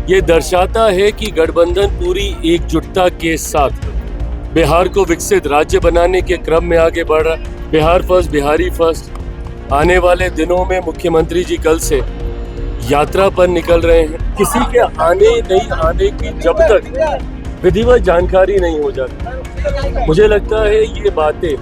ये दर्शाता है कि गठबंधन पूरी एकजुटता के साथ बिहार को विकसित राज्य बनाने के क्रम में आगे बढ़ रहा है। Bihar first, Bihari first. आने वाले दिनों में मुख्यमंत्री जी कल से यात्रा पर निकल रहे हैं। किसी के आने नहीं आने की जब तक विधिवत जानकारी नहीं हो जाती, मुझे लगता है ये बातें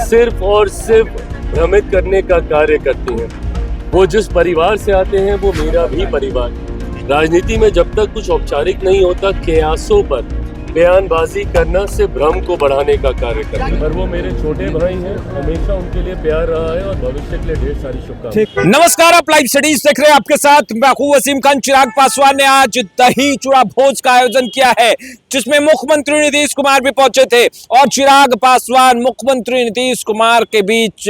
सिर्फ और सिर्फ भ्रमित करने का कार्य करती हैं। वो जिस परिवार से आते हैं वो मेरा भी परिवार है। राजनीति में जब तक कुछ औपचारिक नहीं होता, कयासों पर बयानबाजी करना से भ्रम को बढ़ाने का कार्य करता है। पर वो मेरे छोटे भाई हैं, हमेशा उनके लिए प्यार रहा है और भविष्य के लिए ढेर सारी शुभकामनाएं। नमस्कार, आप लाइव स्टडीज देख रहे हैं। आपके साथ मैं हूं वसीम खान। चिराग पासवान ने आज दही चूड़ा भोज का आयोजन किया है, जिसमें मुख्यमंत्री नीतीश कुमार भी पहुंचे थे और चिराग पासवान मुख्यमंत्री नीतीश कुमार के बीच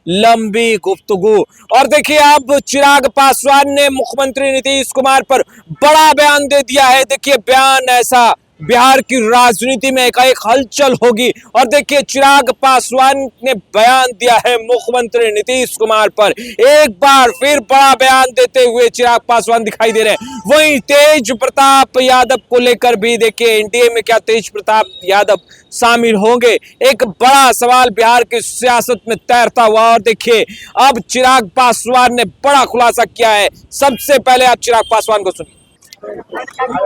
लंबी गुफ्तगू। और देखिए, अब चिराग पासवान ने मुख्यमंत्री नीतीश कुमार पर बड़ा बयान दे दिया है। देखिए, बयान ऐसा, बिहार की राजनीति में एक हलचल होगी। और देखिए, चिराग पासवान ने बयान दिया है मुख्यमंत्री नीतीश कुमार पर। एक बार फिर बड़ा बयान देते हुए चिराग पासवान दिखाई दे रहे हैं। वहीं तेज प्रताप यादव को लेकर भी देखिए, एनडीए में क्या तेज प्रताप यादव शामिल होंगे, एक बड़ा सवाल बिहार की सियासत में तैरता हुआ। और देखिए, अब चिराग पासवान ने बड़ा खुलासा किया है। सबसे पहले आप चिराग पासवान को सुनिए।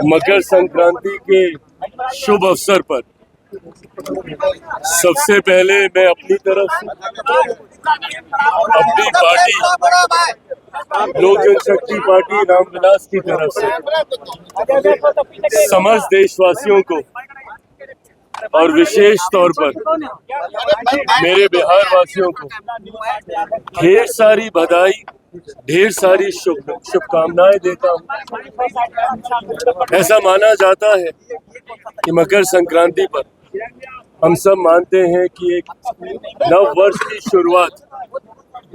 मकर संक्रांति के शुभ अवसर पर सबसे पहले मैं अपनी तरफ से अपनी पार्टी लोक जनशक्ति पार्टी रामविलास की तरफ से समस्त देशवासियों को और विशेष तौर पर मेरे बिहार वासियों को ढेर सारी बधाई, ढेर सारी शुभकामनाएं देता हूं। ऐसा माना जाता है कि मकर संक्रांति पर हम सब मानते हैं कि एक नव वर्ष की शुरुआत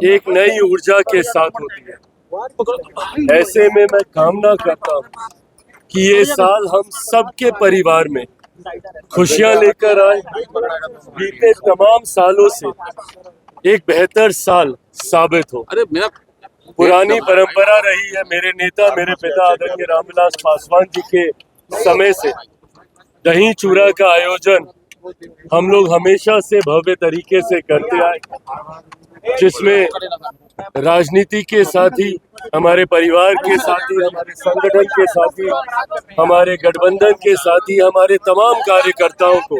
एक नई ऊर्जा के साथ होती है। ऐसे में मैं कामना करता हूं कि ये साल हम सबके परिवार में खुशियां लेकर आए। बीते तमाम सालों से एक बेहतर साल साबित हो। पुरानी परंपरा रही है, मेरे नेता, मेरे पिता आदरणीय रामविलास पासवान जी के समय से दही चूड़ा का आयोजन हम लोग हमेशा से भव्य तरीके से करते आए, जिसमें राजनीति के साथ ही, हमारे परिवार के साथ ही, हमारे संगठन के साथ ही, हमारे गठबंधन के साथ ही, हमारे तमाम कार्यकर्ताओं को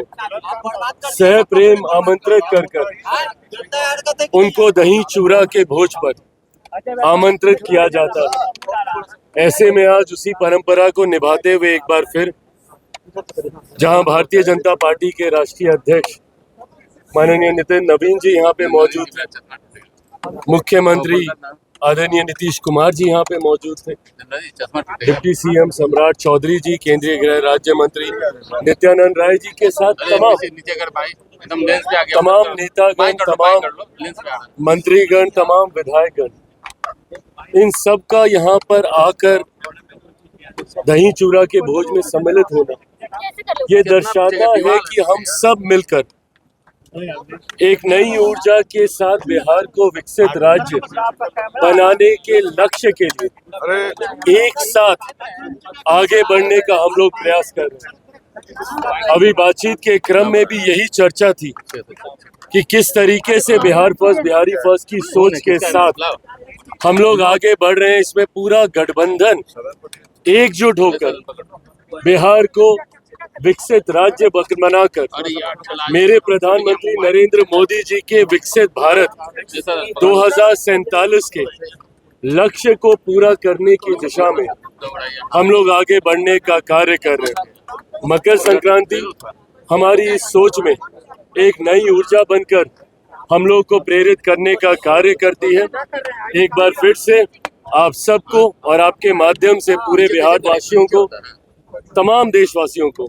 सह प्रेम आमंत्रित कर उनको दही चूड़ा के भोज पर आमंत्रित किया जाता है। ऐसे में आज उसी परंपरा को निभाते हुए एक बार फिर, जहां भारतीय जनता पार्टी के राष्ट्रीय अध्यक्ष माननीय नितिन नवीन जी यहाँ पे मौजूद थे, मुख्यमंत्री आदरणीय नीतीश कुमार जी यहाँ पे मौजूद थे, डिप्टी सीएम सम्राट चौधरी जी, केंद्रीय गृह राज्य मंत्री नित्यानंद राय जी के साथ तमाम नेतागण, तमाम मंत्रीगण, तमाम विधायकगण, इन सब का यहाँ पर आकर दही चूड़ा के भोज में सम्मिलित होना ये दर्शाता है कि हम सब मिलकर एक नई ऊर्जा के साथ बिहार को विकसित राज्य बनाने के लक्ष्य के लिए एक साथ आगे बढ़ने का हम लोग प्रयास कर रहे हैं। अभी बातचीत के क्रम में भी यही चर्चा थी कि किस तरीके से बिहार फर्स्ट, बिहारी फर्स्ट की सोच के साथ हम लोग आगे बढ़ रहे हैं। इसमें पूरा गठबंधन एकजुट होकर बिहार को विकसित राज्य बनाकर मेरे प्रधानमंत्री नरेंद्र मोदी जी के विकसित भारत 2047 के लक्ष्य को पूरा करने की दिशा में हम लोग आगे बढ़ने का कार्य कर रहे हैं। मकर संक्रांति हमारी इस सोच में एक नई ऊर्जा बनकर हम लोग को प्रेरित करने का कार्य करती है। एक बार फिर से आप सबको और आपके माध्यम से पूरे बिहार वासियों को, तमाम देशवासियों को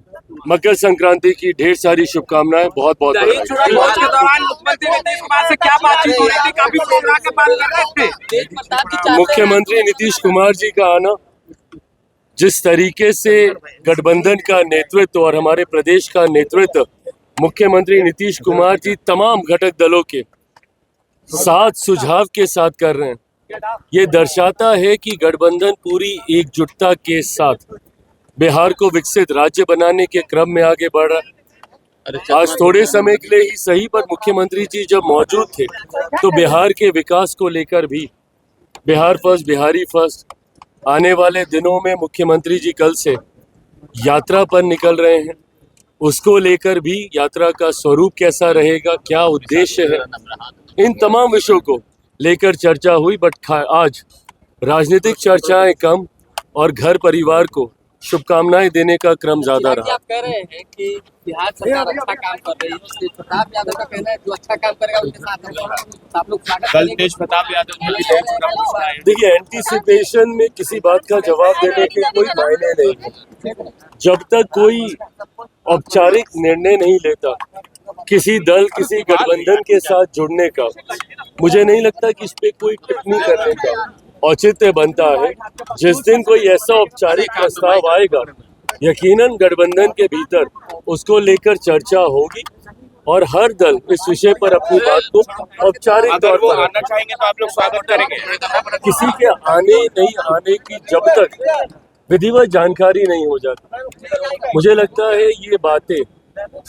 मकर संक्रांति की ढेर सारी शुभकामनाएं। बहुत बहुत मुख्यमंत्री नीतीश कुमार जी का आना, जिस तरीके से गठबंधन का नेतृत्व और हमारे प्रदेश का नेतृत्व मुख्यमंत्री नीतीश कुमार जी तमाम घटक दलों के साथ सुझाव के साथ कर रहे हैं, ये दर्शाता है कि गठबंधन पूरी एकजुटता के साथ बिहार को विकसित राज्य बनाने के क्रम में आगे बढ़ रहा है। आज थोड़े समय के लिए ही सही, पर मुख्यमंत्री जी जब मौजूद थे तो बिहार के विकास को लेकर भी बिहार फर्स्ट, बिहारी फर्स्ट, आने वाले दिनों में मुख्यमंत्री जी कल से यात्रा पर निकल रहे हैं, उसको लेकर भी यात्रा का स्वरूप कैसा रहेगा, क्या उद्देश्य है, इन तमाम विषयों को लेकर चर्चा हुई। बट आज राजनीतिक चर्चाएं कम और घर परिवार को शुभकामनाएं देने का क्रम ज्यादा रहा। आप कह रहे हैं कि बिहार सरकार अच्छा काम कर रही है, तेज प्रताप यादव का कहना है जो अच्छा काम करेगा उसके साथ हम लोग आप लोग स्वागत कल करेंगे। तेज प्रताप यादव ने भी दही चूड़ा पूछा है। देखिए, एंटीसिपेशन में किसी बात का जवाब देने के कोई मायने नहीं है। जब तक कोई औपचारिक निर्णय नहीं लेता किसी दल, किसी गठबंधन के साथ जुड़ने का, मुझे नहीं लगता कि इस पे कोई टिप्पणी करने का औचित्य बनता है। जिस दिन कोई ऐसा औपचारिक प्रस्ताव आएगा, यकीनन गठबंधन के भीतर उसको लेकर चर्चा होगी और हर दल इस विषय पर अपनी बात को औपचारिक अगर तौर वो पर आना चाहेंगे तो आप लोग स्वागत करेंगे। किसी के आने नहीं आने की जब तक विधिवत जानकारी नहीं हो जाती, मुझे लगता है ये बातें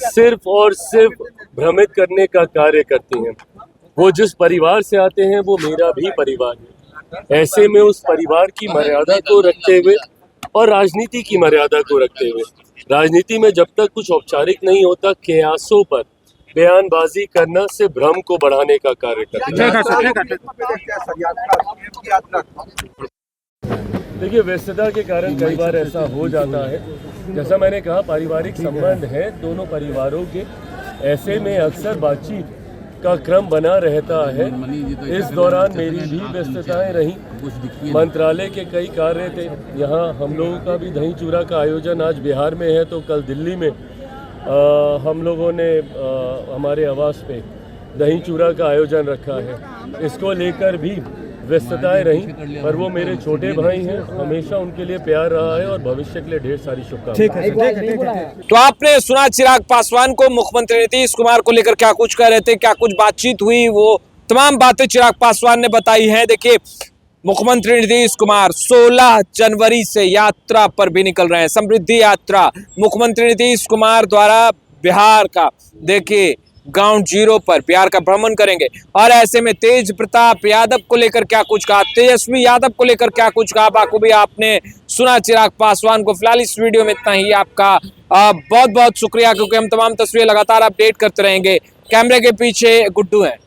सिर्फ और सिर्फ भ्रमित करने का कार्य करती हैं। वो जिस परिवार से आते हैं वो मेरा भी परिवार है। ऐसे में उस परिवार की मर्यादा को रखते हुए और राजनीति की मर्यादा को रखते हुए, राजनीति में जब तक कुछ औपचारिक नहीं होता, कयासों पर बयानबाजी करना से भ्रम को बढ़ाने का कार्य करता है। देखिए, व्यस्तता के कारण कई बार ऐसा हो जाता है। जैसा मैंने कहा, पारिवारिक संबंध है दोनों परिवारों के, ऐसे में अक्सर बातचीत का क्रम बना रहता है। इस दौरान मेरी भी व्यस्तताएं रहीं, मंत्रालय के कई कार्य थे। यहाँ हम लोगों का भी दही चूड़ा का आयोजन आज बिहार में है, तो कल दिल्ली में हम लोगों ने हमारे आवास पे दही चूड़ा का आयोजन रखा है। इसको लेकर भी व्यस्तताएं रहीं, पर वो मेरे छोटे भाई हैं, हमेशा उनके लिए प्यार रहा है और भविष्य के लिए ढेर सारी शुभकामनाएं। तो आपने सुना चिराग पासवान को, मुख्यमंत्री नीतीश कुमार को लेकर क्या कुछ कह रहे थे, क्या कुछ बातचीत हुई, वो तमाम बातें चिराग पासवान ने बताई हैं। देखिए, मुख्यमंत्री नीतीश कुमार 16 जनवरी से यात्रा पर भी निकल रहे हैं, समृद्धि यात्रा मुख्यमंत्री नीतीश कुमार द्वारा बिहार का, देखिए ग्राउंड जीरो पर बिहार का भ्रमण करेंगे। और ऐसे में तेज प्रताप यादव को लेकर क्या कुछ कहा, तेजस्वी यादव को लेकर क्या कुछ कहा, बाखूबी आपने सुना चिराग पासवान को। फिलहाल इस वीडियो में इतना ही। आपका बहुत बहुत शुक्रिया, क्योंकि हम तमाम तस्वीरें लगातार अपडेट करते रहेंगे। कैमरे के पीछे गुड्डू हैं।